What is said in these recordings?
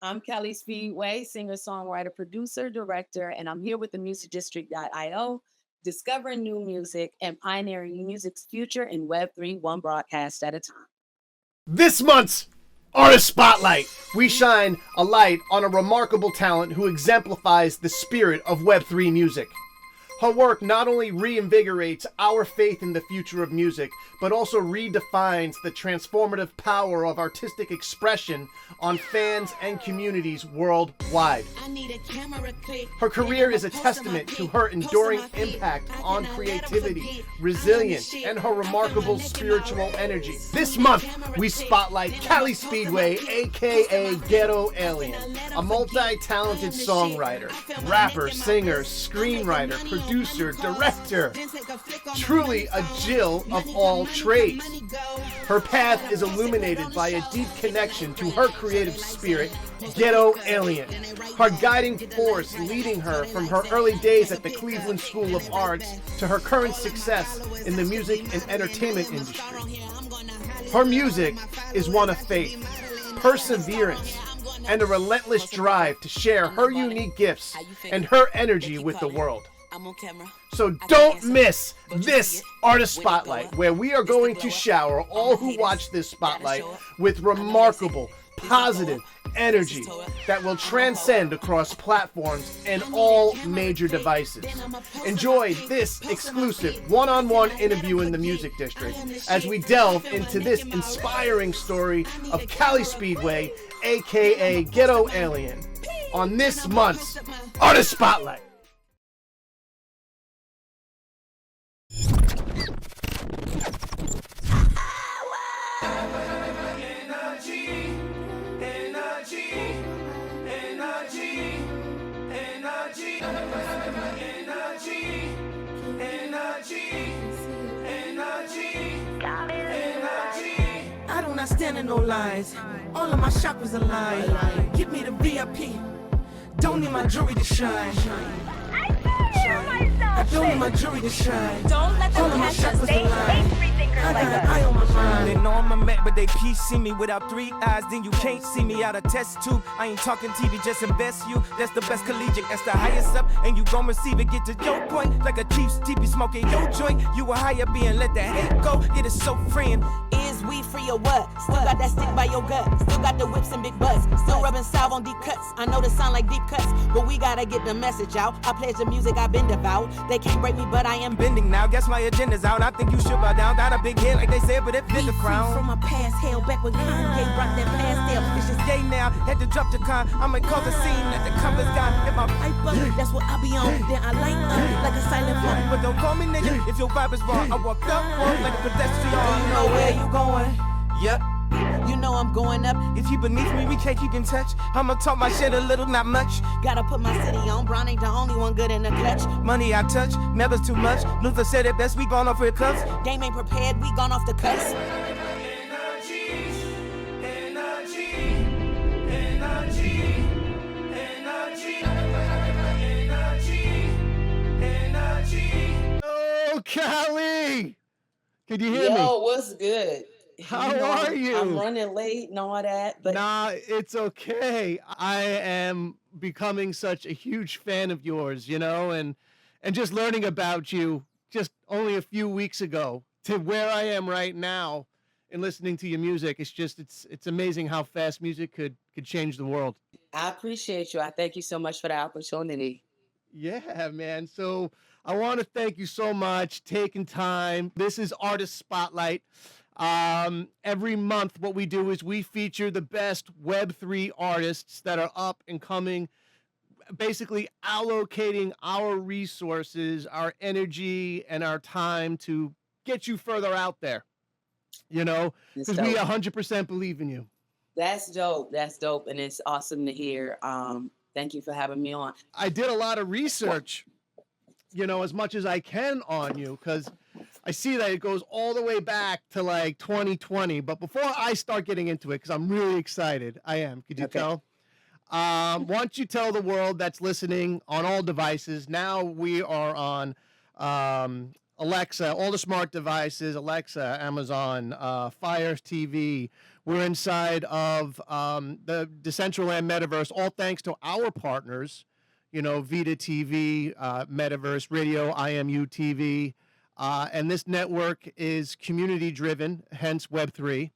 I'm Calispeedway, singer, songwriter, producer, director, and I'm here with the musicdistrict.io, discovering new music and pioneering music's future in Web3, one broadcast at a time. This month's Artist Spotlight, we shine a light on a remarkable talent who exemplifies the spirit of Web3 music. Her work not only reinvigorates our faith in the future of music, but also redefines the transformative power of artistic expression on fans and communities worldwide. Her career is a testament to her enduring impact on creativity, resilience, and her remarkable spiritual energy. This month, we spotlight Calispeedway Aka Getto ALien, a multi-talented songwriter, rapper, singer, screenwriter, producer, director, truly a Jill of all trades. Her path is illuminated by a deep connection to her creative spirit, Ghetto Alien, her guiding force leading her from her early days at the Cleveland School of Arts to her current success in the music and entertainment industry. Her music is one of faith, perseverance, and a relentless drive to share her unique gifts and her energy with the world. So don't miss this Artist Spotlight, where we are going to shower all who watch this spotlight with remarkable, positive energy that will transcend across platforms and all major devices. Enjoy this exclusive one-on-one interview in the Music District as we delve into this inspiring story of Calispeedway, aka Ghetto Alien, on this month's Artist Spotlight. I do not stand in no lines. All of my chakras align. Give me the VIP. Don't need my jewelry to shine. I don't need my jewelry to shine. Don't let them All of my catch us. chakras They align. hate free thinkers I like got an us. eye on my mind. They know I'm a Mac, but they see me without 3 eyes. Then you can't see me out of test tube. I ain't talking TV, just invest you. That's the best collegiate, that's the highest up. And you gon' receive it, get to your point. Like a Chiefs TV smoking your joint. You a higher being, let that hate go. It is so freeing. Is we free or what? Still got that stick by your gut. Still got the whips and big butts. Still rubbing salve on deep cuts. I know this sound like deep cuts, but we gotta get the message out. I pledge the music I've been devout. They can't break me, but I am Bending now, guess my agenda's out. I think you should bow down. Got a big head like they said, but it fit the free crown. from my past hell back when Kanye brought that pastel. It's just gay now, had to drop the con. I'ma cause a scene that the compass got. If my Pipe up, that's what I be on. Then I light up like a silent phone. but don't call me nigga if your vibe is wrong. I walked up wrong like a pedestrian. You know where you going? Yep. You know I'm going up. If you beneath me, we can't keep in touch. I'ma talk my shit a little, not much. Gotta put my city on. Brown ain't the only one good in the clutch. Money I touch, never's too much. Luther said it best, we gone off with cuffs. Game ain't prepared, we gone off the cuts. Oh, Callie! Can you hear me? Yo, what's good? How You know, are you? I'm running late and all that, but Nah, it's okay. I am becoming such a huge fan of yours, and just learning about you just only a few weeks ago to where I am right now and listening to your music. It's amazing how fast music could change the world. I appreciate you. I thank you so much for the opportunity. Yeah, man. So I want to thank you so much taking time. This is Artist Spotlight. Every month, what we do is we feature the best Web3 artists that are up and coming, basically allocating our resources, our energy, and our time to get you further out there, That's because we dope. 100% believe in you. That's dope. That's dope. And it's awesome to hear. Thank you for having me on. I did a lot of research, as much as I can on you, because I see that it goes all the way back to like 2020. But before I start getting into it, because I'm really excited, I am. Could you Okay. tell? Why don't you tell the world that's listening on all devices? Now we are on Alexa, all the smart devices, Alexa, Amazon, Fire TV, We're inside of the Decentraland metaverse, all thanks to our partners, you know, Vita TV, Metaverse Radio, IMU TV. And this network is community driven, hence Web3.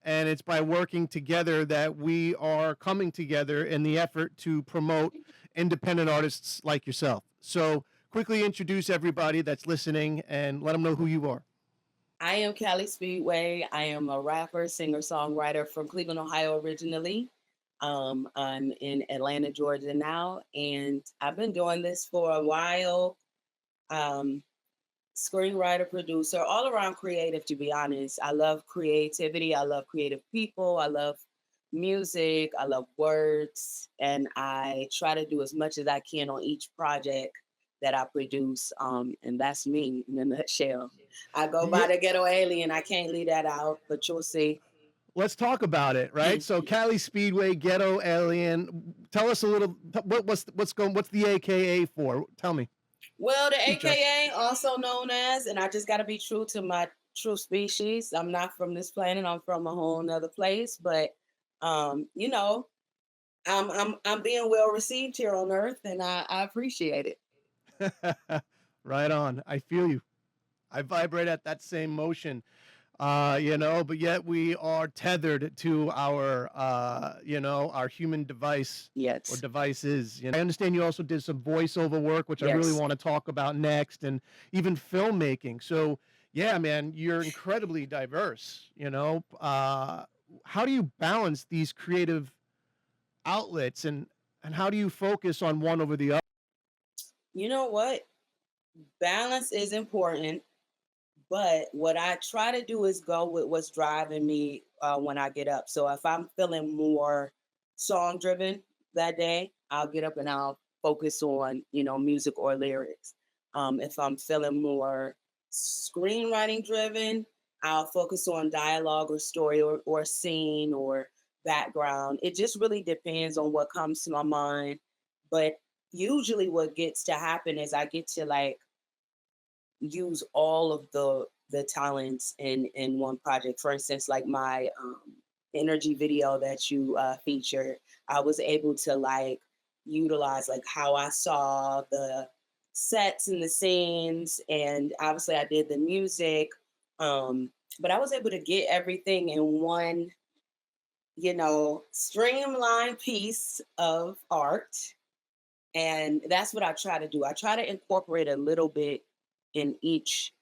And it's by working together that we are coming together in the effort to promote independent artists like yourself. So quickly introduce everybody that's listening and let them know who you are. I am Calispeedway. I am a rapper, singer, songwriter from Cleveland, Ohio originally. I'm in Atlanta, Georgia now, and I've been doing this for a while. Um, Screenwriter, producer, all around creative, to be honest. I love creativity. I love creative people. I love music. I love words. And I try to do as much as I can on each project that I produce. And that's me in a nutshell. I go by the Ghetto Alien. I can't leave that out, but you'll see. Let's talk about it, right? So Calispeedway Ghetto Alien. Tell us a little. What's the AKA for? Tell me. Well, the AKA, also known as, and I just got to be true to my true species. I'm not from this planet. I'm from a whole nother place. But you know, I'm being well received here on Earth, and I appreciate it. Right on. I feel you. I vibrate at that same motion. You know, but yet we are tethered to our, you know, our human device or devices. You know, I understand you also did some voiceover work, which I really want to talk about next, and even filmmaking. So, yeah, man, you're incredibly diverse. You know, how do you balance these creative outlets, and how do you focus on one over the other? You know what? Balance is important. But what I try to do is go with what's driving me when I get up. So if I'm feeling more song driven that day, I'll get up and I'll focus on, you know, music or lyrics. If I'm feeling more screenwriting driven, I'll focus on dialogue or story or scene or background. It just really depends on what comes to my mind. But usually what gets to happen is I get to like use all of the talents in one project. For instance, like my energy video that you featured, I was able to like utilize like how I saw the sets and the scenes, and obviously I did the music, but I was able to get everything in one, you know, streamlined piece of art. And that's what I try to do. I try to incorporate a little bit in each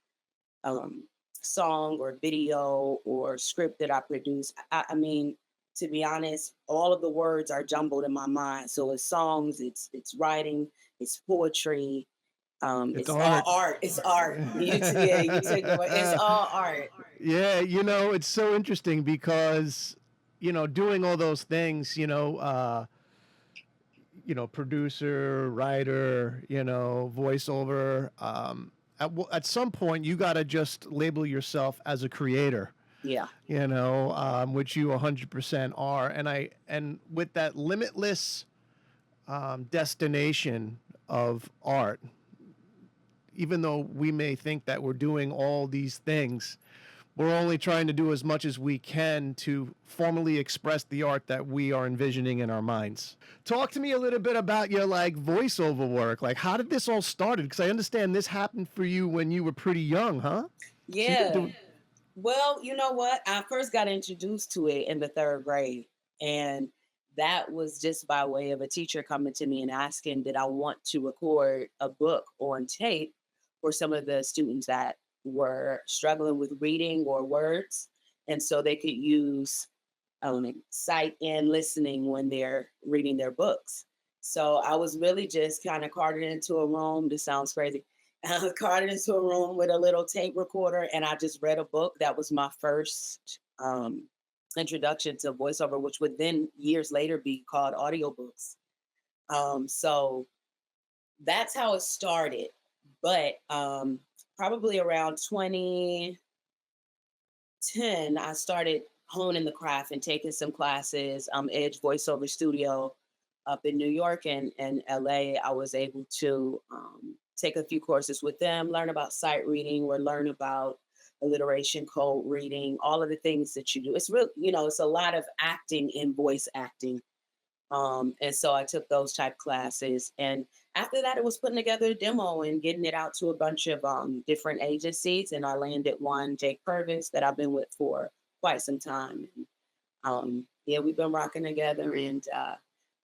song or video or script that I produce. I mean, to be honest, all of the words are jumbled in my mind. So it's songs, it's writing, it's poetry, it's all art. It's art. You take the word. It's all art. Yeah, you know, it's so interesting because, you know, doing all those things, you know, producer, writer, you know, voiceover. At some point, you got to just label yourself as a creator. Yeah. You know, which you 100% are. And with that limitless destination of art, even though we may think that we're doing all these things, we're only trying to do as much as we can to formally express the art that we are envisioning in our minds. Talk to me a little bit about your like voiceover work. Like, how did this all started? Because I understand this happened for you when you were pretty young, huh? Yeah. Well, you know what? I first got introduced to it in the third grade. And that was just by way of a teacher coming to me and asking, did I want to record a book on tape for some of the students that were struggling with reading or words. And so they could use sight and listening when they're reading their books. So I was really just kind of carted into a room. This sounds crazy. I was carted into a room with a little tape recorder, and I just read a book. That was my first introduction to voiceover, which would then years later be called audiobooks. So that's how it started. But probably around 2010, I started honing the craft and taking some classes. Edge Voiceover Studio up in New York and LA. I was able to take a few courses with them, learn about sight reading or learn about alliteration, code reading, all of the things that you do. It's real, it's a lot of acting and voice acting. And so I took those type classes. And after that, it was putting together a demo and getting it out to a bunch of different agencies. And I landed one, Jake Purvis, that I've been with for quite some time. And, yeah, we've been rocking together. And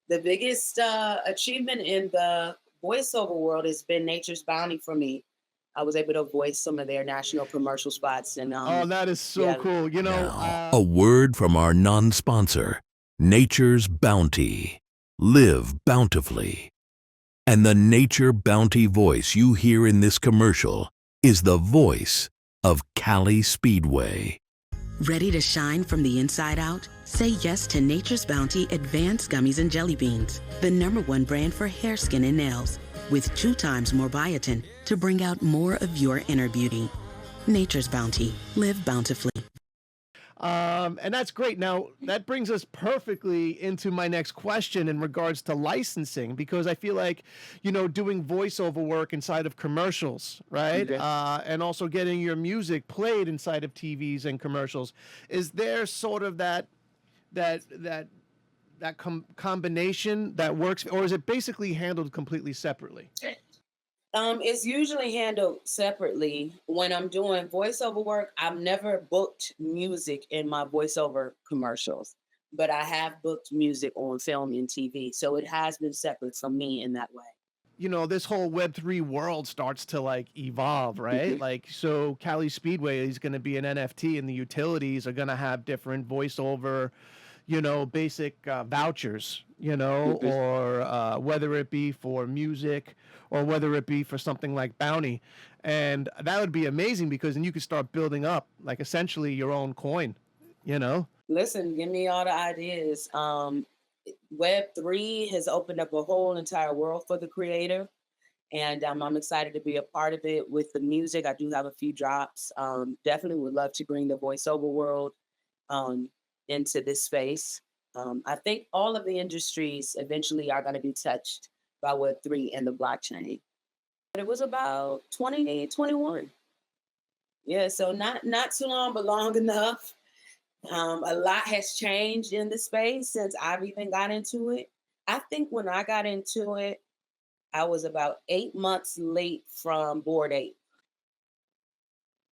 the biggest achievement in the voiceover world has been Nature's Bounty for me. I was able to voice some of their national commercial spots. And Oh, that is so yeah. cool. A word from our non-sponsor, Nature's Bounty. Live bountifully. And the Nature Bounty voice you hear in this commercial is the voice of Calispeedway. Ready to shine from the inside out? Say yes to Nature's Bounty Advanced Gummies and Jelly Beans, the #1 brand for hair, skin, and nails, with 2 times more biotin to bring out more of your inner beauty. Nature's Bounty. Live bountifully. And that's great. Now, that brings us perfectly into my next question in regards to licensing, because I feel like, doing voiceover work inside of commercials, right? Okay. And also getting your music played inside of TVs and commercials. Is there sort of that combination that works, or is it basically handled completely separately? It's usually handled separately. When I'm doing voiceover work, I've never booked music in my voiceover commercials, but I have booked music on film and TV. So it has been separate from me in that way. This whole Web3 world starts to evolve, right? So Calispeedway is going to be an NFT, and the utilities are going to have different voiceover, basic vouchers, or whether it be for music or whether it be for something like Bounty. And that would be amazing, because then you could start building up essentially your own coin, Listen, give me all the ideas. Web3 has opened up a whole entire world for the creator. And I'm excited to be a part of it with the music. I do have a few drops. Definitely would love to bring the voiceover world into this space. I think all of the industries eventually are going to be touched by Web3 and the blockchain. But it was about 2021. Yeah, so not too long, but long enough. A lot has changed in the space since I've even got into it. I think when I got into it, I was about 8 months late from Board 8.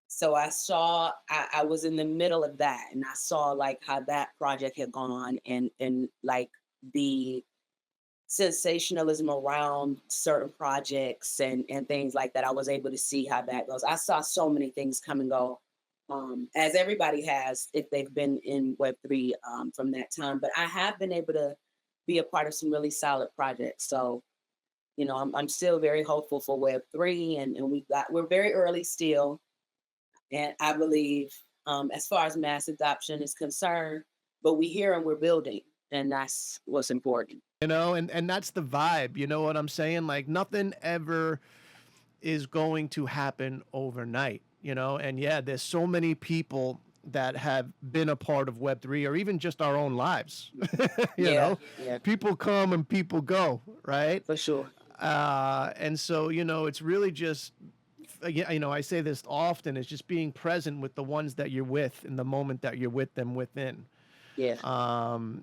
So I was in the middle of that, and I saw how that project had gone, and the sensationalism around certain projects and things like that. I was able to see how that goes. I saw so many things come and go, as everybody has if they've been in Web3 from that time. But I have been able to be a part of some really solid projects. So, I'm still very hopeful for Web3, and we're very early still. And I believe, as far as mass adoption is concerned, but we're here and we're building, and that's what's important. And that's the vibe. You know what I'm saying? Nothing ever is going to happen overnight, and yeah, there's so many people that have been a part of Web3, or even just our own lives. Yeah. People come and people go, right? For sure. And so, it's really just, I say this often, it's just being present with the ones that you're with in the moment that you're with them within. Yeah.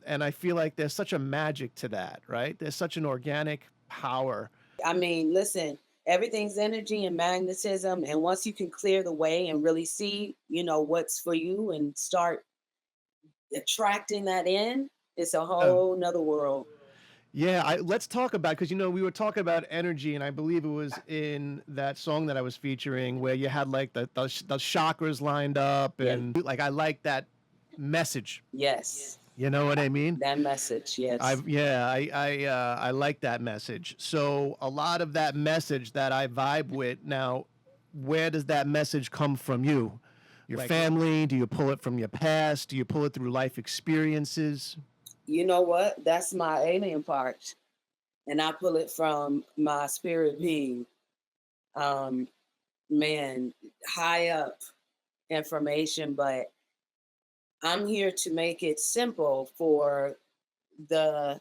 And I feel like there's such a magic to that, right? There's such an organic power. I mean, listen, everything's energy and magnetism. And once you can clear the way and really see, what's for you and start attracting that in, it's a whole nother world. Yeah, let's talk about, because we were talking about energy, and I believe it was in that song that I was featuring where you had the chakras lined up, and I like that message. Yes. You know what I mean? That message, yes. I like that message. So a lot of that message that I vibe with now, where does that message come from you? Your family? Do you pull it from your past? Do you pull it through life experiences? You know what? That's my alien part. And I pull it from my spirit being. Man, high up information, but I'm here to make it simple for the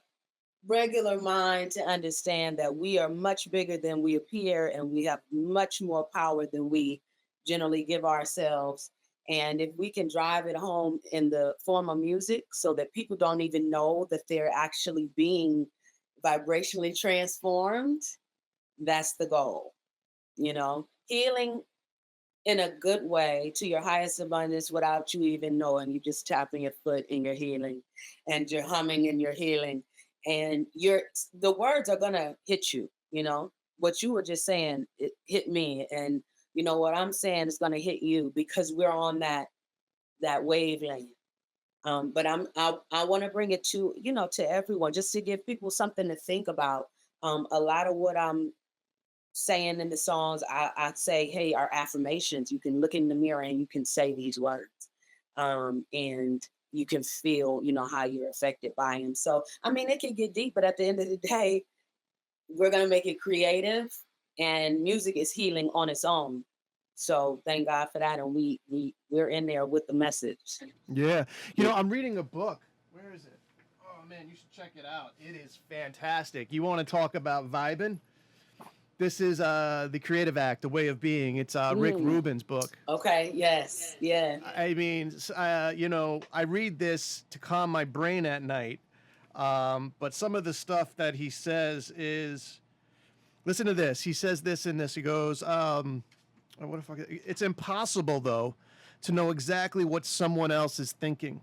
regular mind to understand that we are much bigger than we appear, and we have much more power than we generally give ourselves. And if we can drive it home in the form of music so that people don't even know that they're actually being vibrationally transformed, that's the goal. Healing in a good way to your highest abundance without you even knowing. You just tapping your foot in your healing, and you're humming in your healing, and the words are gonna hit you. What you were just saying, it hit me, and what I'm saying is gonna hit you because we're on that wavelength. But I want to bring it to to everyone, just to give people something to think about. A lot of what I'm saying in the songs, I say, hey, are affirmations. You can look in the mirror and you can say these words, and you can feel, how you're affected by them. So, I mean, it can get deep, but at the end of the day, we're gonna make it creative, and music is healing on its own. So, thank God for that, and we're in there with the message. Yeah. I'm reading a book. Where is it? Oh man, you should check it out. It is fantastic. You want to talk about vibing? This is The Creative Act, The Way of Being. It's Rick Rubin's book. Okay, yes, yeah. I mean, I read this to calm my brain at night. But some of the stuff that he says is, listen to this. He says this in this. He goes, it's impossible, though, to know exactly what someone else is thinking.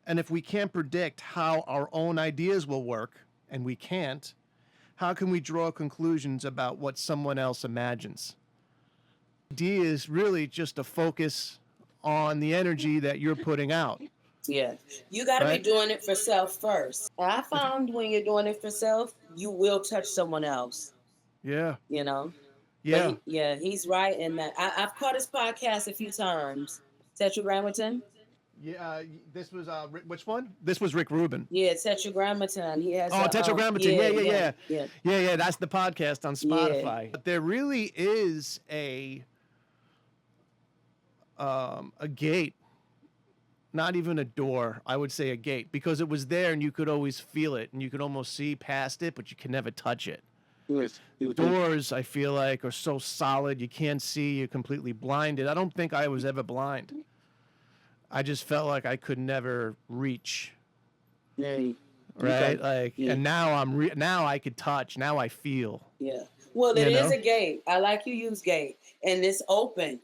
And if we can't predict how our own ideas will work, and we can't, how can we draw conclusions about what someone else imagines? The idea is really just to focus on the energy that you're putting out. Yeah. You got to be doing it for self first. And I found when you're doing it for self, you will touch someone else. Yeah. Yeah. But he's right in that. I've caught his podcast a few times. Tetragrammaton. Yeah, this was which one? This was Rick Rubin. Yeah, Tetragrammaton. He has. Tetragrammaton. Yeah. That's the podcast on Spotify. Yeah. But there really is a gate, not even a door. I would say a gate, because it was there and you could always feel it and you could almost see past it, but you can never touch it. Doors, I feel like, are so solid you can't see. You're completely blinded. I don't think I was ever blind. I just felt like I could never reach. Yeah. Right? And now now I could touch. Now I feel. Yeah. Well, it is a gate. I like you use gate. And it's open.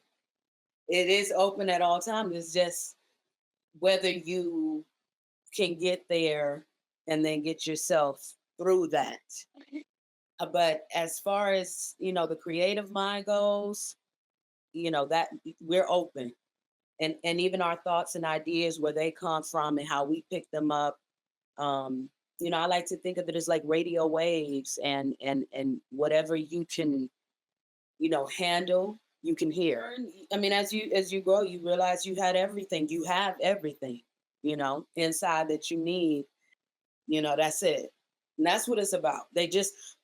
It is open at all times. It's just whether you can get there and then get yourself through that. But as far as, the creative mind goes, that we're open. And even our thoughts and ideas, where they come from and how we pick them up. I like to think of it as like radio waves, and whatever you can, handle, you can hear. I mean, as you grow, you realize you had everything. You have everything, inside that you need. That's it. And that's what it's about.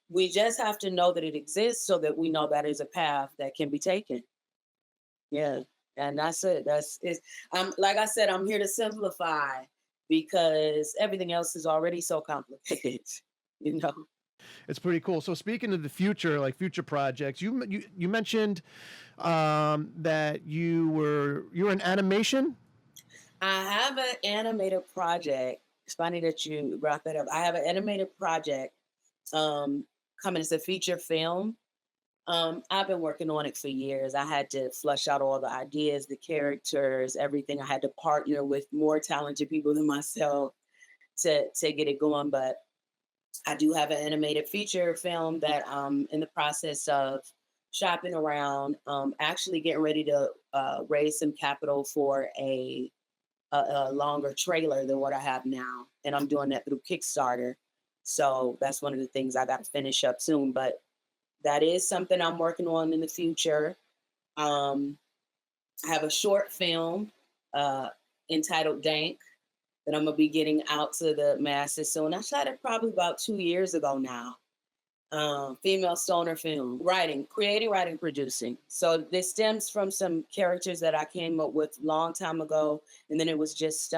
We just have to know that it exists so that we know that is a path that can be taken. Yeah. And that's it. Like I said, I'm here to simplify, because everything else is already so complicated, It's pretty cool. So speaking of the future, like future projects, you mentioned that you're in animation. I have an animated project. It's funny that you brought that up. I have an animated project coming. It's a feature film. I've been working on it for years. I had to flush out all the ideas, the characters, everything. I had to partner with more talented people than myself to get it going. But I do have an animated feature film that I'm in the process of shopping around, actually getting ready to raise some capital for a longer trailer than what I have now. And I'm doing that through Kickstarter. So that's one of the things I got to finish up soon. But that is something I'm working on in the future. I have a short film entitled Dank that I'm going to be getting out to the masses soon. I shot it probably about 2 years ago now. Female stoner film. Creating, writing, producing. So this stems from some characters that I came up with a long time ago. And then it was just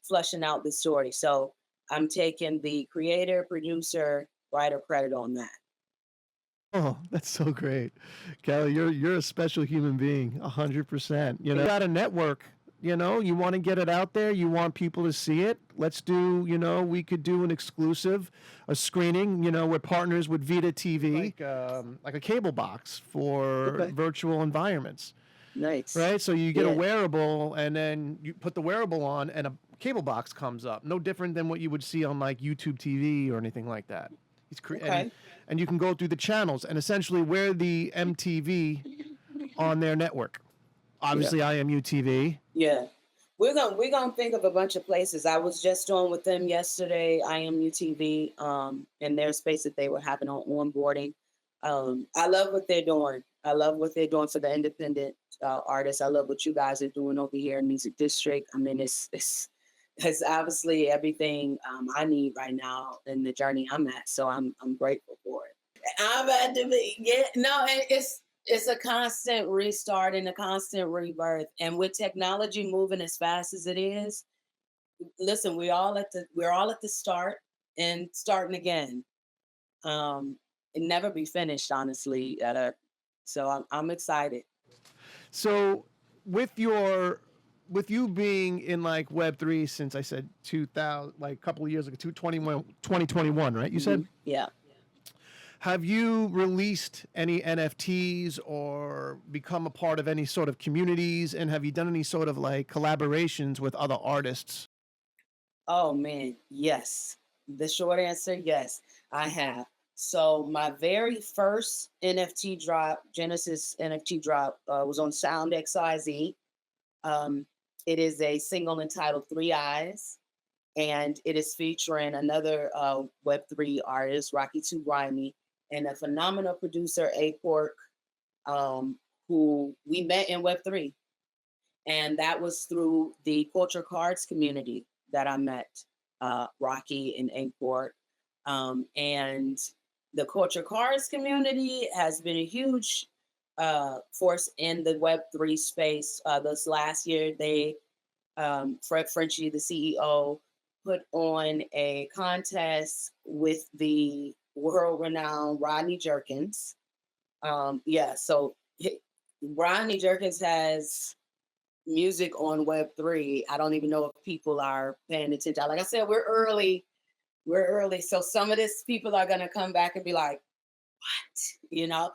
flushing out the story. So I'm taking the creator, producer, writer credit on that. Oh, that's so great, Kelly. You're a special human being, 100%. You got a network. You want to get it out there. You want people to see it. Let's do. We could do an exclusive, a screening. We're partners with Vita TV, like a cable box for Okay. virtual environments. Nice. Right. So you get a Yeah. wearable, and then you put the wearable on, and a cable box comes up. No different than what you would see on like YouTube TV or anything like that. Okay. And you can go through the channels, and essentially we're the MTV on their network. Obviously, IMU TV. Yeah. We're gonna think of a bunch of places. I was just on with them yesterday, IMU TV, in their space that they were having on onboarding. I love what they're doing. I love what they're doing for the independent artists. I love what you guys are doing over here in Music District. I mean, it's obviously everything I need right now in the journey I'm at. So I'm grateful for it. I'm about to be no, and it's a constant restart and a constant rebirth. And with technology moving as fast as it is, listen, we're all at the start and starting again. It never be finished, honestly. So I'm excited. So with you being in like Web3 since I said 2000, like a couple of years ago, 2021, right? You said? Yeah. Have you released any NFTs or become a part of any sort of communities? And have you done any sort of like collaborations with other artists? Oh man, yes. The short answer, yes, I have. So my very first NFT drop, Genesis NFT drop, was on Sound XYZ. Um, it is a single entitled Three Eyes, and it is featuring another Web3 artist, Rocky Too Grimy, and a phenomenal producer, A Pork, who we met in Web3. And that was through the culture cards community that I met Rocky and A Pork. And the culture cards community has been a huge force in the Web3 space. This last year, Fred Frenchie, the CEO, put on a contest with the world-renowned Rodney Jerkins. So Rodney Jerkins has music on Web3. I don't even know if people are paying attention. Like I said, we're early. So some of this people are gonna come back and be like, what?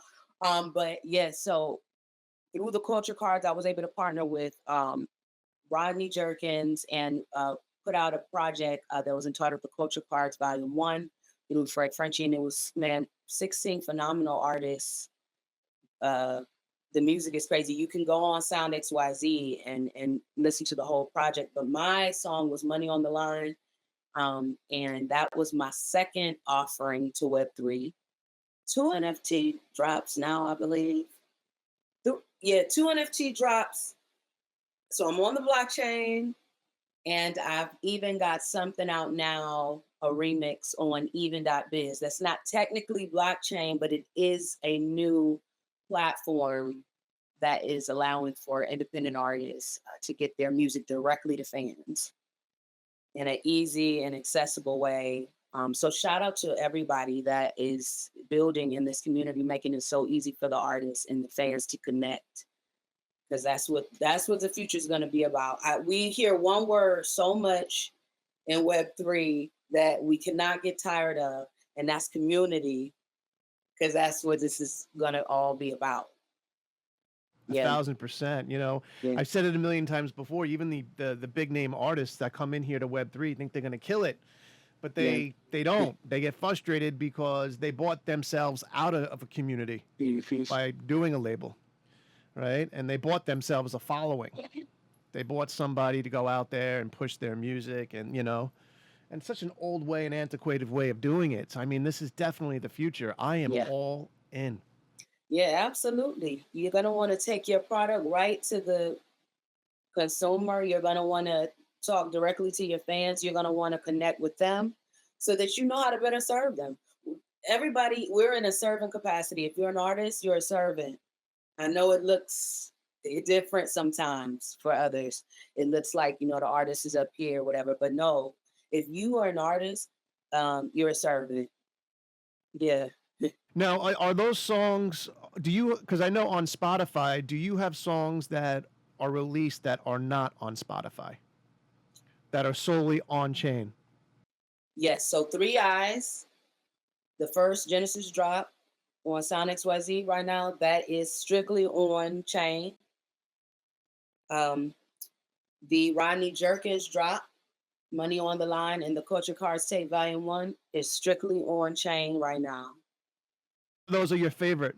But yeah, so through the culture cards, I was able to partner with Rodney Jerkins and put out a project that was entitled The Culture Cards Volume 1. It was Fred Frenchie, and it was, man, 16 phenomenal artists. The music is crazy. You can go on Sound XYZ and listen to the whole project. But my song was Money on the Line. And that was my second offering to Web3. 2 NFT drops now, I believe. 2 NFT drops. So I'm on the blockchain, and I've even got something out now, a remix on even.biz. That's not technically blockchain, but it is a new platform that is allowing for independent artists to get their music directly to fans in an easy and accessible way. So shout out to everybody that is building in this community, making it so easy for the artists and the fans to connect. Because that's what the future is going to be about. We hear one word so much in Web3 that we cannot get tired of, and that's community, because that's what this is going to all be about. 1,000%. Yeah. I've said it a million times before. Even the big name artists that come in here to Web3 think they're going to kill it, but they don't. They get frustrated because they bought themselves out of a community by doing a label, right? And they bought themselves a following. They bought somebody to go out there and push their music, and and such an old way, an antiquated way of doing it. So, I mean, this is definitely the future. I am all in. Yeah, absolutely. You're going to want to take your product right to the consumer. You're going to want to talk directly to your fans. You're going to want to connect with them so that you know how to better serve them. Everybody, we're in a servant capacity. If you're an artist, you're a servant. I know it looks different sometimes for others. It looks like, the artist is up here, whatever. But no, if you are an artist, you're a servant. Yeah. Now, are those songs, do you, because I know on Spotify, do you have songs that are released that are not on Spotify, that are solely on chain? Yes, so Three Eyes, the first Genesis drop on Sound XYZ right now, that is strictly on chain. The Rodney Jerkins drop, Money on the Line, and the Culture Cards Tape Volume 1 is strictly on chain right now. Those are your favorite.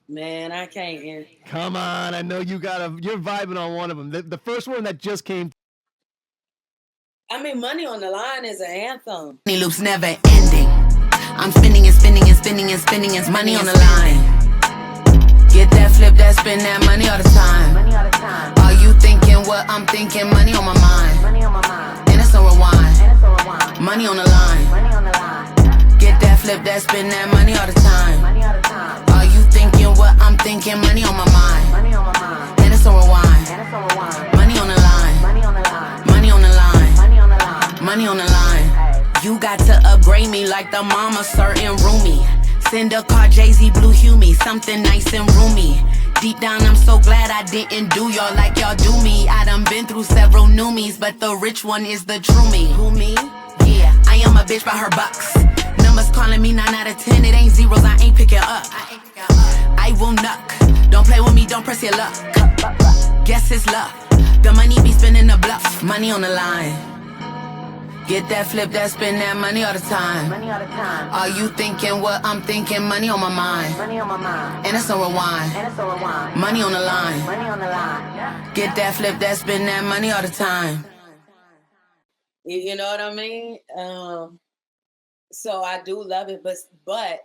Man, I can't. Come on, I know you're vibing on one of them. The first one that just came. I mean, Money on the Line is an anthem. Money loops never ending. I'm spinning and spinning and spinning and spinning and money on the line. Get that flip, that spin, that money all the time. Are you thinking what I'm thinking? Money on my mind. And it's a rewind. Money on the line. Get that flip, that spin, that money all the time. Are you thinking what I'm thinking? Money on my mind. And it's a rewind. Money on the line. Money on the line. Money on the line. You got to upgrade me like the mama certain roomie. Send a car, Jay-Z, blue hue me, something nice and roomy. Deep down, I'm so glad I didn't do y'all like y'all do me. I done been through several new me's, but the rich one is the true me. Who me? Yeah, I am a bitch by her bucks. Numbers calling me 9 out of 10, it ain't zeros, I ain't picking up. I will knuck, don't play with me, don't press your luck. Guess it's luck, the money be spending the bluff. Money on the line. Get that flip, that spin, that money all the time. Are you thinking what I'm thinking? Money on my mind. And it's a rewind. Money on the line. Get that flip, that spin, that money all the time. You know what I mean? So I do love it, but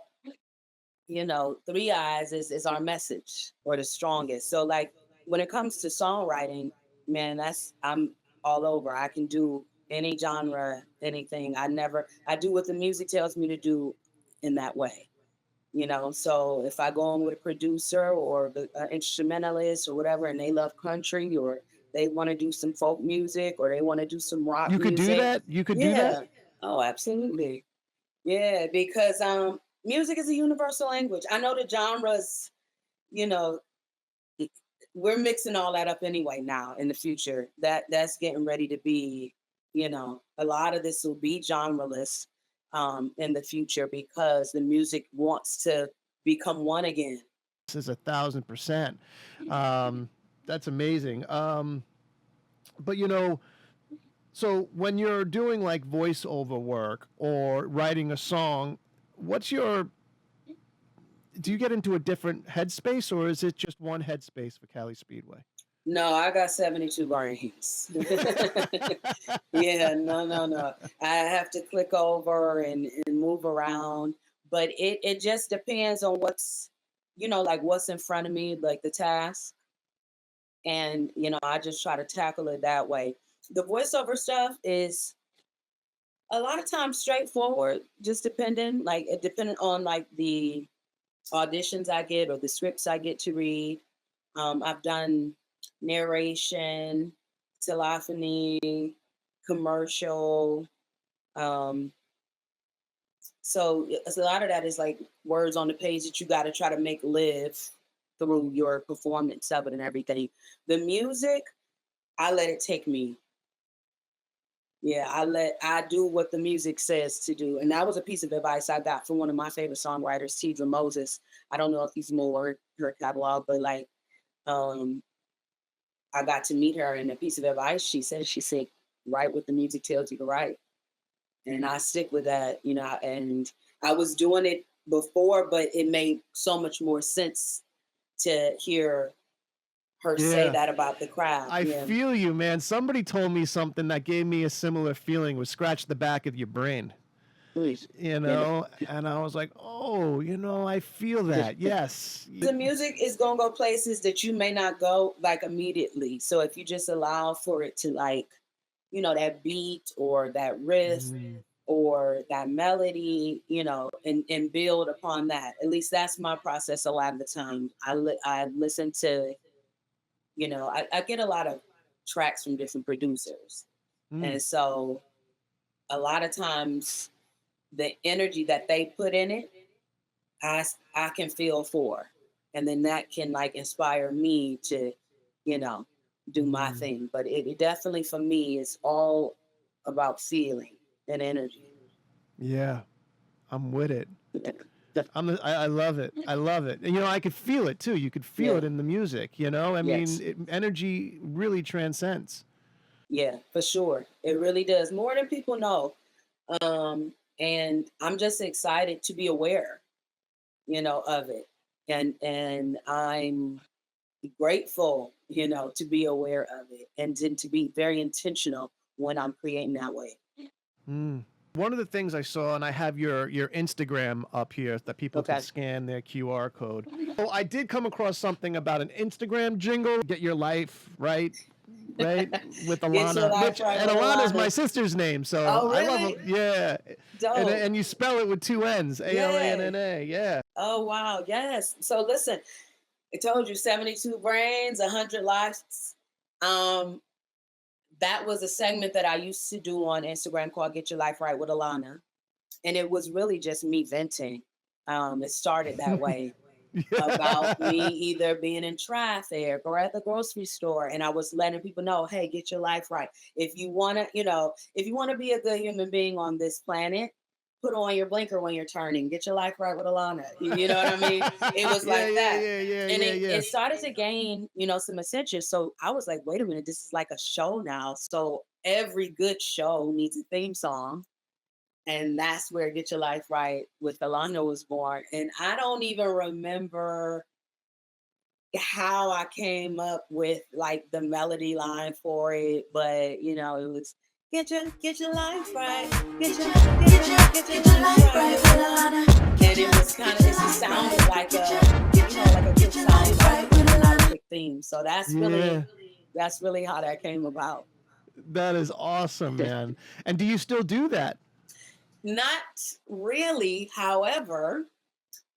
you know, Three Eyes is our message, or the strongest. So like when it comes to songwriting, man, I'm all over. I can do any genre, anything. I do what the music tells me to do in that way, you know. So if I go on with a producer or the instrumentalist or whatever, and they love country, or they want to do some folk music, or they want to do some rock You could music, do that? You could do that? Oh, absolutely. Yeah, because music is a universal language. I know the genres, you know, we're mixing all that up anyway now in the future. That's getting ready to be, you know, a lot of this will be genreless in the future because the music wants to become one again. This is 1,000%. That's amazing. But you know, so when you're doing like voiceover work or writing a song, do you get into a different headspace, or is it just one headspace for Calispeedway? No, I got 72 brains. Yeah, no. I have to click over and move around. But it just depends on what's, you know, like what's in front of me, like the task. And, you know, I just try to tackle it that way. The voiceover stuff is a lot of times straightforward, just depending on like the auditions I get or the scripts I get to read. I've done narration, telephony, commercial. Um, so a lot of that is like words on the page that you got to try to make live through your performance of it and everything. The music, I let it take me. Yeah, I do what the music says to do. And that was a piece of advice I got from one of my favorite songwriters, Tidra Moses. I don't know if he's more her catalog, but like I got to meet her, and a piece of advice she said, write what the music tells you to write. And I stick with that, you know, and I was doing it before, but it made so much more sense to hear her say that about the crowd. I feel you, man. Somebody told me something that gave me a similar feeling, was scratch the back of your brain. You know, and I was like, oh, you know, I feel that. Yes. The music is going to go places that you may not go like immediately. So if you just allow for it to like, you know, that beat or that riff or that melody, you know, and build upon that. At least that's my process a lot of the time. I listen to, you know, I get a lot of tracks from different producers. And so a lot of times the energy that they put in it I can feel for, and then that can like inspire me to, you know, do my thing. But it definitely for me is all about feeling and energy. Yeah, I'm with it. I love it. I love it. And, I could feel it too. You could feel Yeah. it in the music, I mean, Yes. energy really transcends. Yeah, for sure. It really does. More than people know. And I'm just excited to be aware, of it. And I'm grateful, to be aware of it and to be very intentional when I'm creating that way. Mm. One of the things I saw, and I have your Instagram up here that people can Okay. scan their QR code. Oh, I did come across something about an Instagram jingle, Get Your Life Right, with Get your Alana, life right and with Alana's my Alana. sister's name, so Oh, I love really? it. Yeah, and Dope. and you spell it with two N's, Yeah. Alana. Yeah. Oh, wow. Yes. So listen, I told you 72 brains, 100 lives. Um, that was a segment that I used to do on Instagram called Get Your Life Right with Alana. And it was really just me venting. It started that way about me either being in traffic or at the grocery store. And I was letting people know, hey, get your life right. If you want to, if you want to be a good human being on this planet, put on your blinker when you're turning. Get your life right with Alana. You know what I mean? It was Yeah, like that. And yeah. it started to gain, some attention. So I was like, wait a minute, this is like a show now. So every good show needs a theme song. And that's where Get Your Life Right with Alana was born. And I don't even remember how I came up with like the melody line for it, but it was get your life right, get your life right with Alana. And it was kind of it sounded like like a good sound like a theme. So that's really how that came about. That is awesome, man. And do you still do that? Not really. However,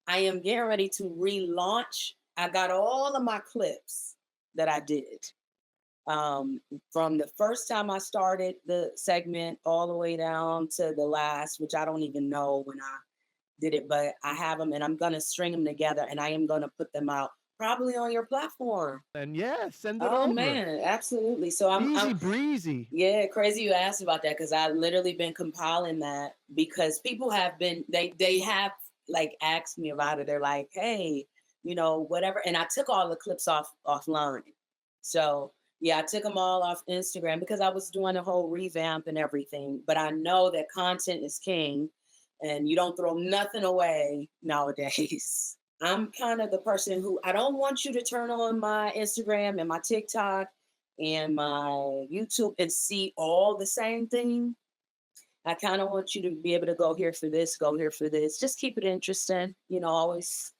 I am getting ready to relaunch. I got all of my clips that I did from the first time I started the segment all the way down to the last, which I don't even know when I did it, but I have them and I'm going to string them together and I am going to put them out probably on your platform. And yeah, send it Oh over. man, absolutely. So Easy breezy. Yeah, crazy you asked about that because I've literally been compiling that because people have been they have like asked me about it. They're like, hey, whatever. And I took all the clips offline. So yeah, I took them all off Instagram because I was doing a whole revamp and everything. But I know that content is king and you don't throw nothing away nowadays. I'm kind of the person who I don't want you to turn on my Instagram and my TikTok and my YouTube and see all the same thing. I kind of want you to be able to go here for this, go here for this. Just keep it interesting, always,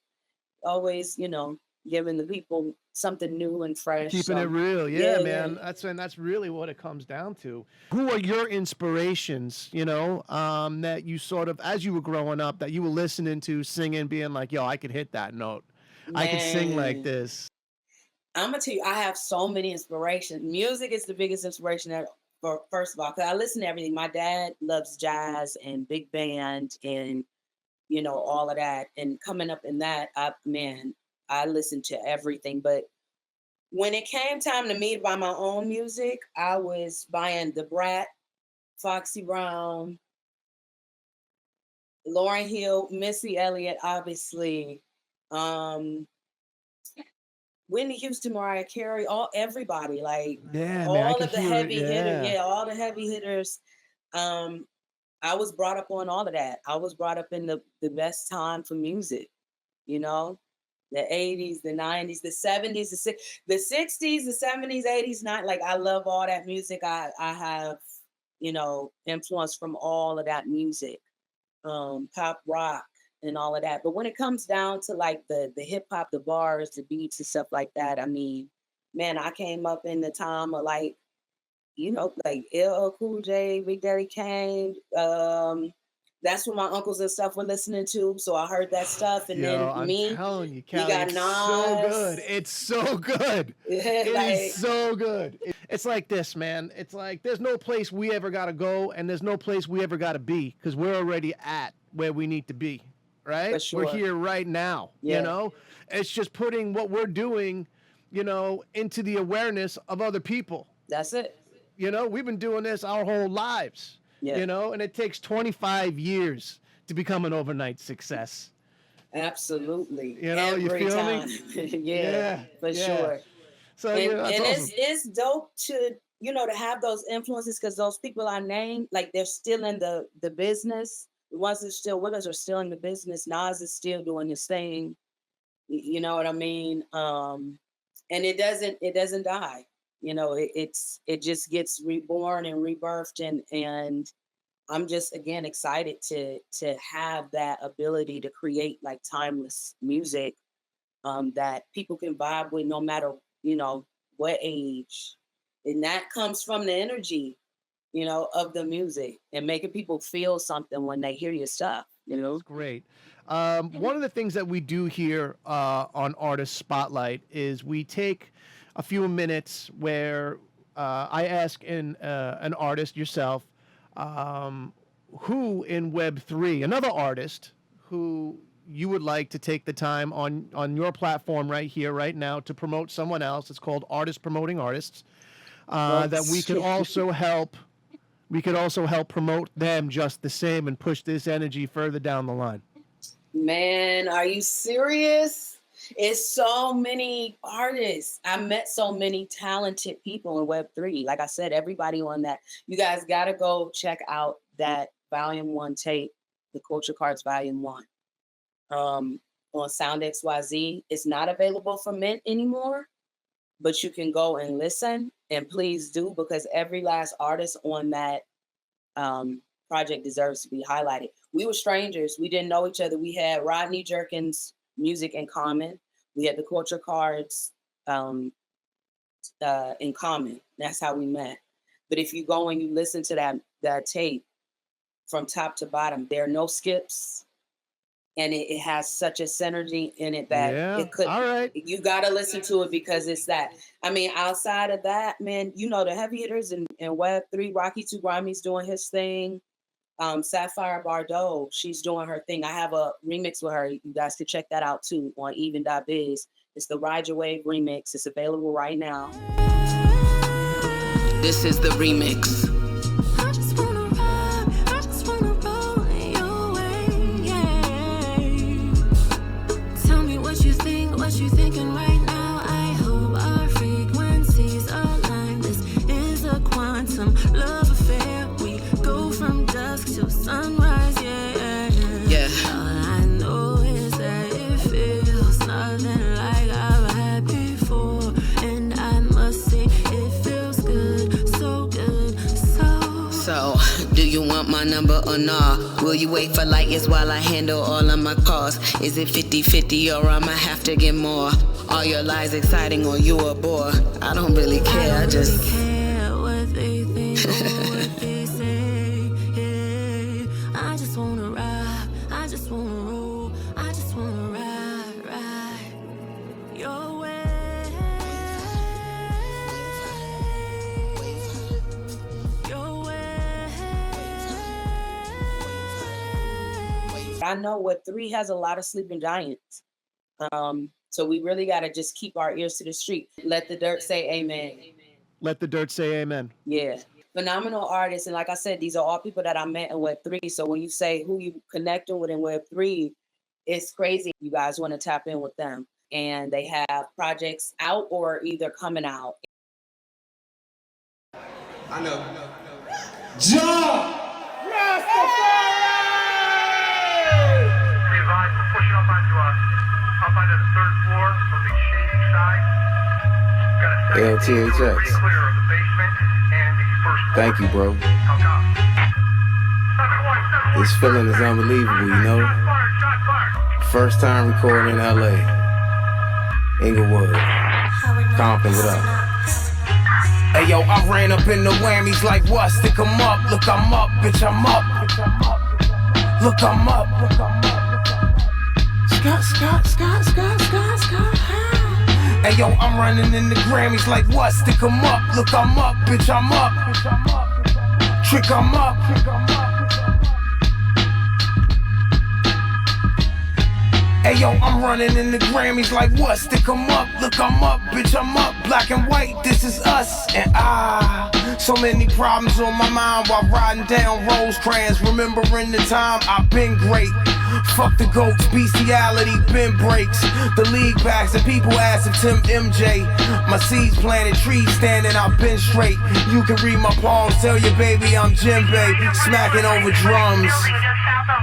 giving the people something new and fresh. Keeping So, it real. Yeah, man. yeah. That's really what it comes down to. Who are your inspirations, that you sort of, as you were growing up, that you were listening to, singing, being like, yo, I could hit that note. I could sing like Man. this. I'm gonna tell you, I have so many inspirations. Music is the biggest inspiration for first of all, because I listen to everything. My dad loves jazz and big band and all of that. And coming up in that, I listened to everything. But when it came time to me to buy my own music, I was buying The Brat, Foxy Brown, Lauryn Hill, Missy Elliott, obviously. Whitney Houston, Mariah Carey, everybody, like Yeah, man. all of the heavy hitters, all the heavy hitters. I was brought up on all of that. I was brought up in the best time for music, the 80s, the 90s, the 70s, the 60s, the 70s, 80s, not like I love all that music. I have, influence from all of that music, pop rock and all of that. But when it comes down to like the hip hop, the bars, the beats and stuff like that, I mean, man, I came up in the time of like, like LL Cool J, Big Daddy Kane. That's what my uncles and stuff were listening to. So I heard that stuff. And then I'm telling you, Callie, got it's Nas. so good. It's so good. It is so good. It's like this, man. It's like there's no place we ever got to go and there's no place we ever got to be because we're already at where we need to be. right? For sure. We're here right now, Yeah. you know? It's just putting what we're doing, you know, into the awareness of other people. That's it. You know, we've been doing this our whole lives, Yeah. you know, and it takes 25 years to become an overnight success. Absolutely. You know, you Every feel time. me? Yeah, for sure. So, And, yeah, that's and awesome. it's dope to, you know, to have those influences, because those people I named, like, they're still in the business. The ones that are still with us are still in the business. Nas is still doing his thing. You know what I mean? And it doesn't die. You know, it just gets reborn and rebirthed, and I'm just, again, excited to have that ability to create like timeless music that people can vibe with no matter, you know, what age. And that comes from the energy, you know, of the music and making people feel something when they hear your stuff, you know? It's great. One of the things that we do here on Artist Spotlight is we take a few minutes where I ask an artist, yourself, who in Web3, another artist who you would like to take the time on your platform right here, right now, to promote someone else. It's called Artists Promoting Artists. That we could also help. We could also help promote them just the same and push this energy further down the line. Man, are you serious? It's so many artists. I met so many talented people in Web3. Like I said, everybody on that. You guys got to go check out that Volume 1 tape, the Culture Cards Volume 1. On Sound XYZ. It's not available for mint anymore, but you can go and listen, and please do, because every last artist on that project deserves to be highlighted. We were strangers. We didn't know each other. We had Rodney Jerkins' music in common. We had the Culture Cards in common. That's how we met. But if you go and you listen to that tape from top to bottom, there are no skips. And it has such a synergy in it that it could. All right. You gotta listen to it because it's that. I mean, outside of that, man, you know, the heavy hitters in Web3, Rocky Two Grammys doing his thing. Sapphire Bardot, she's doing her thing. I have a remix with her. You guys can check that out too on even.biz. It's the Ride Your Wave remix. It's available right now. This is the remix. What you thinking right now? I hope our frequencies align. This is a quantum love affair. We go from dusk till sunrise, yeah. All I know is that it feels nothing like I've had before. And I must say it feels good, so good, So, do you want my number or nah? Will you wait for light years while I handle all of my calls? Is it 50-50 or I'ma have to get more? Are your lies exciting or you a bore? I don't really care, I just really care what they think or what they say. I just wanna ride, I just wanna roll, I just wanna ride your way. I know Web3 has a lot of sleeping giants. So we really got to just keep our ears to the street. Let the dirt say amen. Let the dirt say amen. Yeah. Phenomenal artists. And like I said, these are all people that I met in Web3. So when you say who you connecting with in Web3, it's crazy. You guys want to tap in with them. And they have projects out or either coming out. I know. Jump! Pushing up onto the third floor of the shading side. Got a second pretty clear of the basement and the first floor. Thank you, bro. How come? This feeling is unbelievable, you know? First time recording in LA. Inglewood. Compton, what up? Hey yo, I ran up in the whammies like what? Stick 'em up, look I'm up, bitch I'm up. Look I'm up. Hey yo, I'm running in the Grammys like what? Stick 'em up, look I'm up, bitch I'm up. Trick I'm up. Hey yo, I'm running in the Grammys like what? Stick 'em up, look, I'm up, bitch, I'm up. Black and white, this is us. And so many problems on my mind while riding down Rosecrans. Remembering the time I've been great. Fuck the goats, bestiality, been breaks. The league backs and people ask if Tim MJ. My seeds planted, trees standing, I've been straight. You can read my palms, tell your baby I'm Jimbe. Smacking over drums.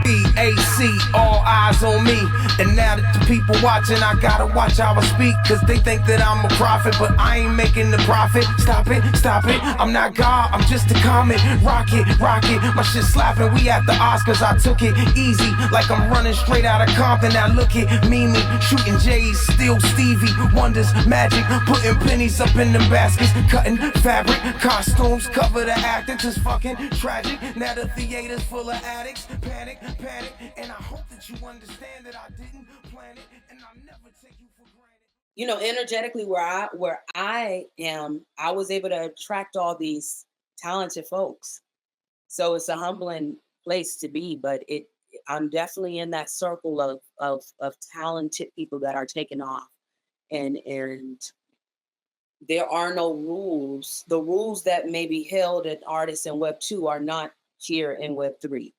BAC, all eyes on me. And now that the people watching, I gotta watch how I speak. Cause they think that I'm a prophet, but I ain't making the profit. Stop it, I'm not God, I'm just a comet. Rocket, my shit slapping, we at the Oscars. I took it easy, like I'm running straight out of Compton. Now look at Mimi, shooting J's, still Stevie Wonders, magic, putting pennies up in them baskets. Cutting fabric, costumes, cover the acting, just fucking tragic. Now the theater's full of addicts. Panic, and I hope that you understand that I didn't plan it, and I'll never take you for granted. You know, energetically where I am, I was able to attract all these talented folks. So it's a humbling place to be, but I'm definitely in that circle of talented people that are taking off. And there are no rules. The rules that may be held at artists in Web 2 are not here in Web 3.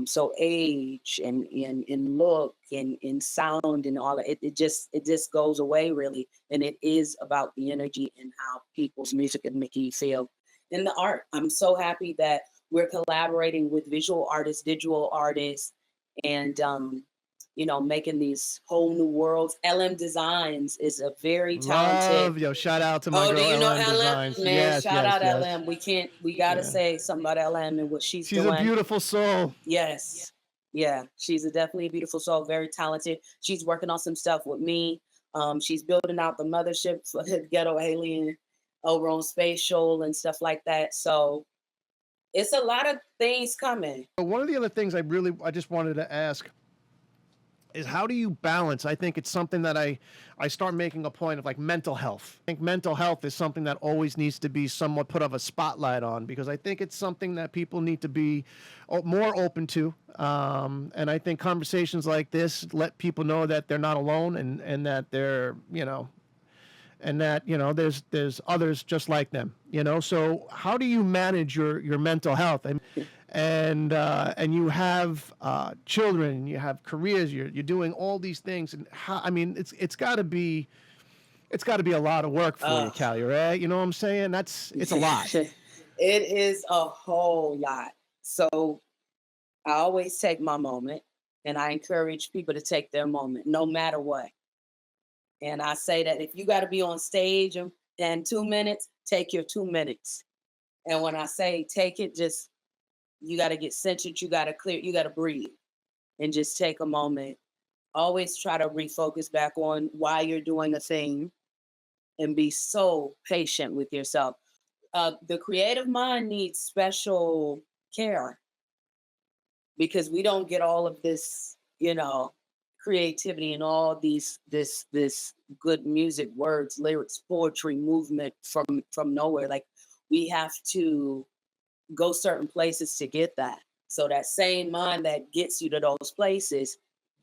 So age and look and sound and all that, it just goes away really. And it is about the energy and how people's music can make you feel in the art. I'm so happy that we're collaborating with visual artists, digital artists, and making these whole new worlds. LM Designs is a very talented. Shout out to my girl, do you know LM Designs. Man, yes, shout out yes. LM. We gotta say something about LM and what she's doing. She's a beautiful soul. Yes. Yeah, she's definitely a beautiful soul, very talented. She's working on some stuff with me. She's building out the mothership for Ghetto Alien over on Spatial and stuff like that. So it's a lot of things coming. One of the other things I just wanted to ask is how do you balance? I think it's something that I start making a point of, like mental health. I think mental health is something that always needs to be somewhat put of a spotlight on, because I think it's something that people need to be more open to. And I think conversations like this let people know that they're not alone and that they're, and that, there's others just like them, So how do you manage your mental health? And you have children, you have careers, you're doing all these things, and it's got to be a lot of work for you, Callie, right? You know what I'm saying? It's a lot. It is a whole lot. So I always take my moment, and I encourage people to take their moment, no matter what. And I say that if you got to be on stage in 2 minutes, take your 2 minutes. And when I say take it, you got to get centered, you got to clear, you got to breathe and just take a moment. Always try to refocus back on why you're doing a thing and be so patient with yourself. The creative mind needs special care because we don't get all of this, creativity and all this good music, words, lyrics, poetry, movement from nowhere. Like we have to go certain places to get that. So that same mind that gets you to those places,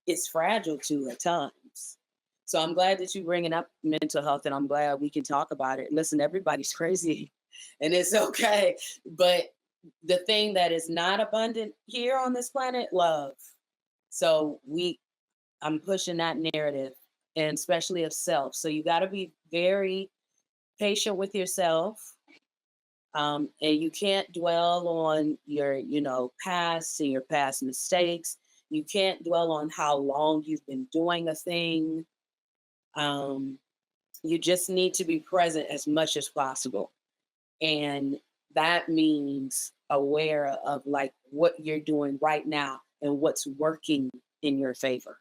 it's fragile too at times. So I'm glad that you're bringing up mental health, and I'm glad we can talk about it. Listen, everybody's crazy and it's okay. But the thing that is not abundant here on this planet, love. So I'm pushing that narrative, and especially of self. So you got to be very patient with yourself. And you can't dwell on your, past and your past mistakes. You can't dwell on how long you've been doing a thing. You just need to be present as much as possible. And that means aware of like what you're doing right now and what's working in your favor,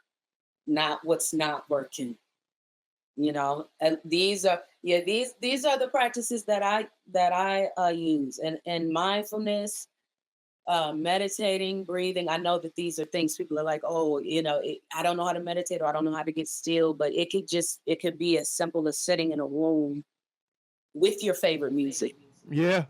not what's not working. And these are the practices that I use, and mindfulness, meditating, breathing. I know that these are things people are like, I don't know how to meditate, or I don't know how to get still, but it could be as simple as sitting in a room with your favorite music. Yeah.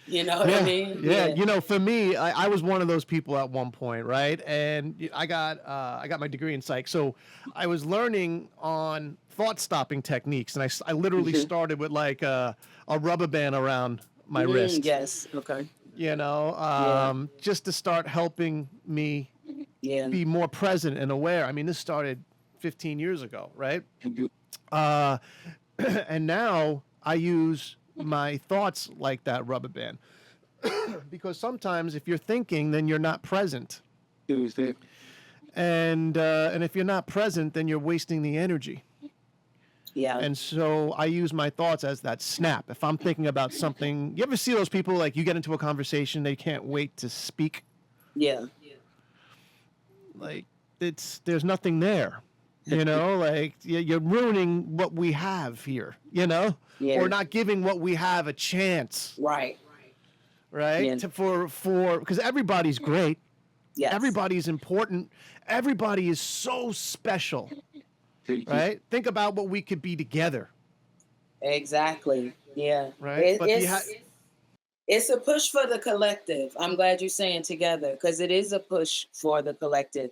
You know what I mean? Yeah. You know, for me, I was one of those people at one point, right? And I got my degree in psych, so I was learning on thought stopping techniques, and I literally started with like a rubber band around my wrist. Yes. Okay. You know, just to start helping me Yeah. be more present and aware. I mean, this started 15 years ago, right? And now I use my thoughts like that rubber band. Because sometimes if you're thinking, then you're not present. And if you're not present, then you're wasting the energy. Yeah. And so I use my thoughts as that snap. If I'm thinking about something, you ever see those people like you get into a conversation, they can't wait to speak? Yeah. Like there's nothing there. You know, like you're ruining what we have here, you know, or not giving what we have a chance. Right. Right. Yeah. For because everybody's great. Yes. Everybody's important. Everybody is so special. Right. Think about what we could be together. Exactly. Yeah. Right. It's a push for the collective. I'm glad you're saying together, because it is a push for the collective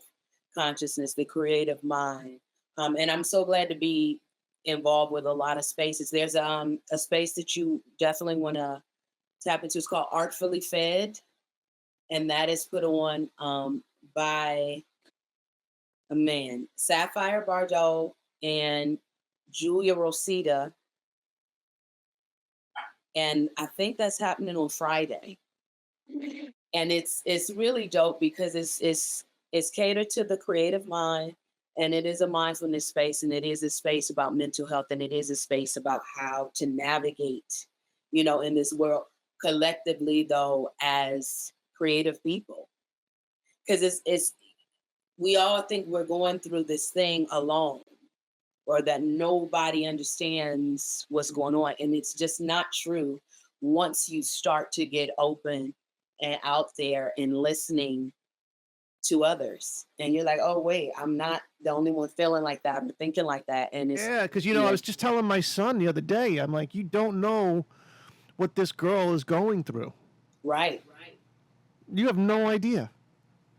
consciousness, the creative mind. And I'm so glad to be involved with a lot of spaces. There's a space that you definitely want to tap into. It's called Artfully Fed. And that is put on by a man, Sapphire Bardot and Julia Rosita. And I think that's happening on Friday. And it's really dope because it's catered to the creative mind, and it is a mindfulness space, and it is a space about mental health, and it is a space about how to navigate, you know, in this world collectively, though, as creative people. Because it's we all think we're going through this thing alone, or that nobody understands what's going on. And it's just not true once you start to get open and out there and listening to others. And you're like, oh, wait, I'm not the only one feeling like that. I'm thinking like that. And it's, because, you know, I was just telling my son the other day, I'm like, you don't know what this girl is going through. Right. You have no idea.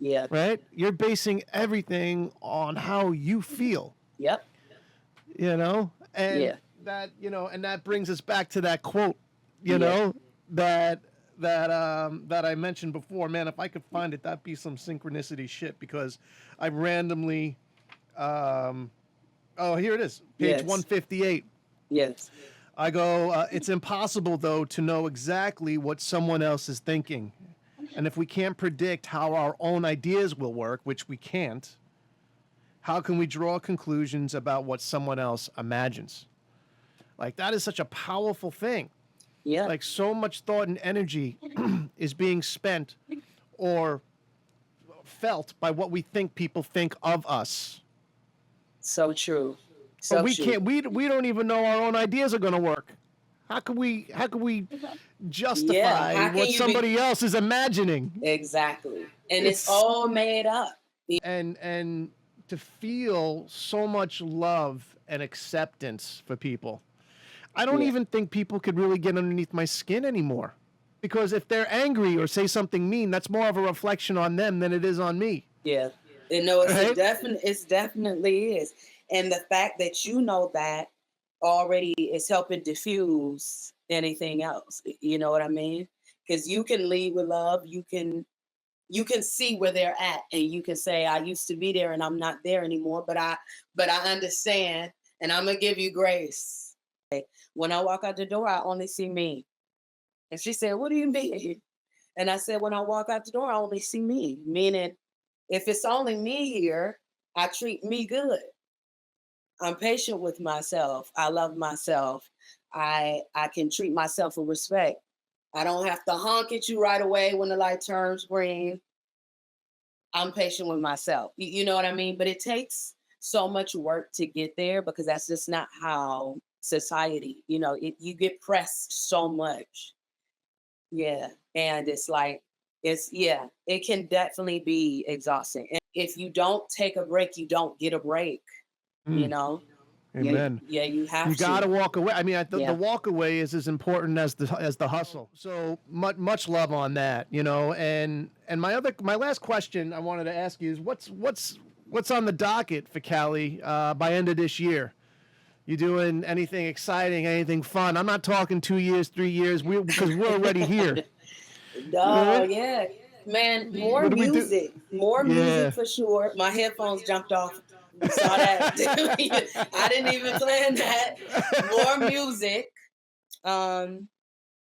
Yeah. Right? You're basing everything on how you feel. Yep. You know, and that, you know, and that brings us back to that quote, you know, that I mentioned before. Man, if I could find it, that'd be some synchronicity shit, because I randomly, here it is, page 158. Yes. I go, it's impossible, though, to know exactly what someone else is thinking. And if we can't predict how our own ideas will work, which we can't, how can we draw conclusions about what someone else imagines? Like, that is such a powerful thing. Yeah. Like, so much thought and energy is being spent or felt by what we think people think of us. So true. So but we true. can't. We don't even know our own ideas are going to work. How can we justify what somebody else is imagining? Exactly. And it's all made up. And to feel so much love and acceptance for people. I don't even think people could really get underneath my skin anymore. Because if they're angry or say something mean, that's more of a reflection on them than it is on me. Yeah. And no, it's Right? it definitely is. And the fact that you know that already is helping diffuse anything else. You know what I mean? Because you can lead with love. You can see where they're at, and you can say, I used to be there and I'm not there anymore, but I understand, and I'm gonna give you grace. When I walk out the door, I only see me. And she said, what do you mean? And I said, when I walk out the door, I only see me. Meaning, if it's only me here, I treat me good. I'm patient with myself. I love myself. I can treat myself with respect. I don't have to honk at you right away when the light turns green. I'm patient with myself. You know what I mean? But it takes so much work to get there, because that's just not how society, you know, you get pressed so much. Yeah. And it's like, it can definitely be exhausting. And if you don't take a break, you don't get a break, you know? Amen. You have You to. got to walk away. I mean, the walk away is as important as the hustle. So much love on that, you know. And my last question I wanted to ask you is what's on the docket for Cali by end of this year? You doing anything exciting, anything fun? I'm not talking 2 years, 3 years, because we're already here. Oh, yeah. Man, more music. More music for sure. My headphones jumped off. You saw that. I didn't even plan that. More music, and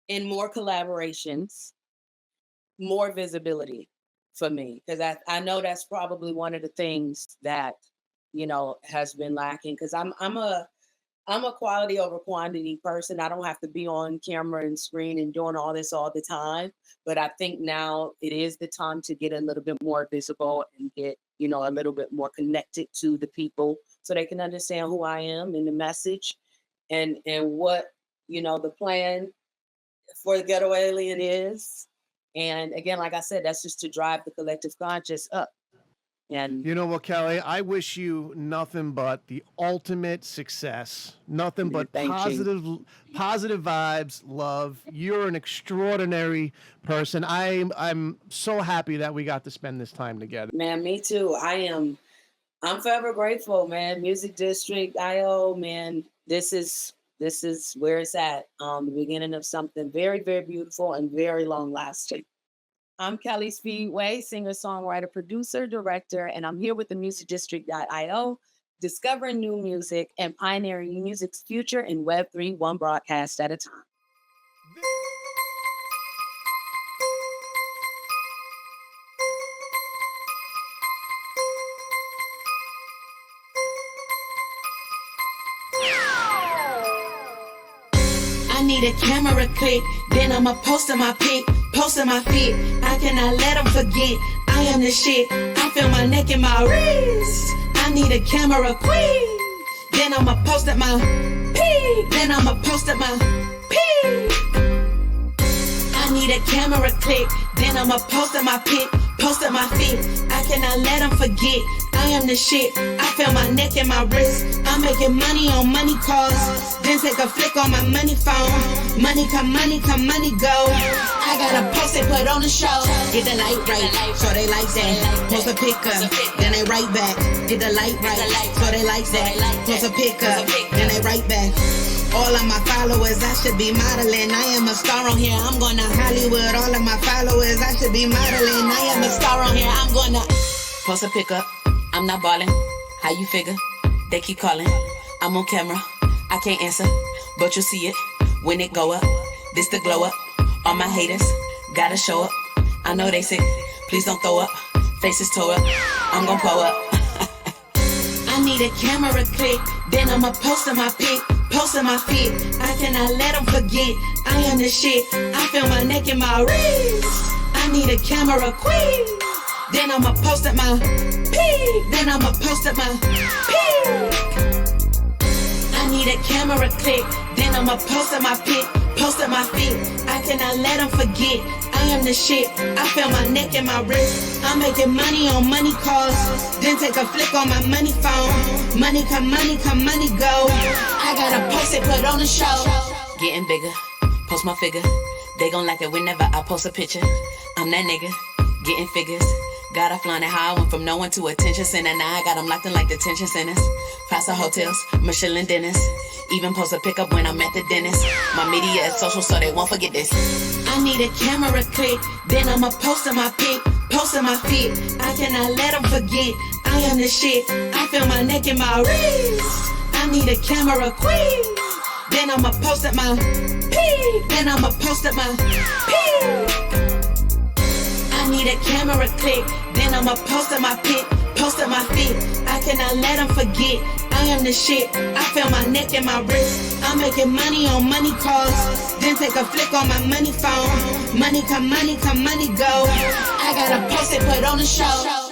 more collaborations, more visibility for me. Because I know that's probably one of the things that, you know, has been lacking. Because I'm a quality over quantity person. I don't have to be on camera and screen and doing all this all the time. But I think now it is the time to get a little bit more visible and get, you know, a little bit more connected to the people so they can understand who I am and the message and what, you know, the plan for the Ghetto Alien is. And again, like I said, that's just to drive the collective conscious up. And you know what, Kelly, I wish you nothing but the ultimate success, nothing but positive vibes, love. You're an extraordinary person. I'm so happy that we got to spend this time together. Man, me too. I'm forever grateful, man. Music District, IO, man, this is where it's at. The beginning of something very, very beautiful and very long lasting. I'm Calispeedway, singer, songwriter, producer, director, and I'm here with the musicdistrict.io, discovering new music and pioneering music's future in Web3, one broadcast at a time. I need a camera click, then I'ma post my pic, posting my feet. I cannot let them forget I am the shit. I feel my neck and my wrist. I need a camera quick, then I'ma post my pic, then I'ma post my pic. I need a camera click, then I'ma post my pic, posting my feet. I cannot let them forget I am the shit. I feel my neck and my wrist. I'm making money on money calls, then take a flick on my money phone. Money come, money go. I gotta post it, put on the show. Get the light right, so they like that. Post a picture, then they write back. Get the light right, so they like that. Post a picture, then they write back. All of my followers, I should be modeling. I am a star on here, I'm going to Hollywood. All of my followers, I should be modeling. I am a star on here, I'm gonna post a pickup. I'm not ballin', how you figure? They keep calling, I'm on camera, I can't answer, but you'll see it when it go up. This the glow up, all my haters gotta show up. I know they sick, please don't throw up. Faces tore up, I'm gon' pull up. I need a camera click, then I'ma post my pic, posting my feet. I cannot let them forget I am the shit. I feel my neck and my wrist. I need a camera quick, then I'ma post my pic, then I'ma post my pic. I need a camera click, then I'ma post my pic, posting my feet. I cannot let them forget I am the shit. I feel my neck and my wrist. I'm making money on money calls, then take a flick on my money phone. Money come, money go. I gotta post it, put on the show. Getting bigger, post my figure. They gon' like it whenever I post a picture. I'm that nigga, getting figures. Got a flying how I went from no one to attention center. Now I got them locked in like detention centers. 5-star hotels, Michelin dinners. Even post a pickup when I'm at the dentist. My media is social, so they won't forget this. I need a camera click, then I'ma post my pic, posting my feet. I cannot let them forget I am the shit. I feel my neck and my wrist. I need a camera quick, then I'ma post my pic, then I'ma post my pic. I need a camera click, then I'ma post my pic, posting my feet. I cannot let them forget I am the shit. I feel my neck and my wrist. I'm making money on money calls, then take a flick on my money phone. Money come, money go. I gotta post it, put on the show.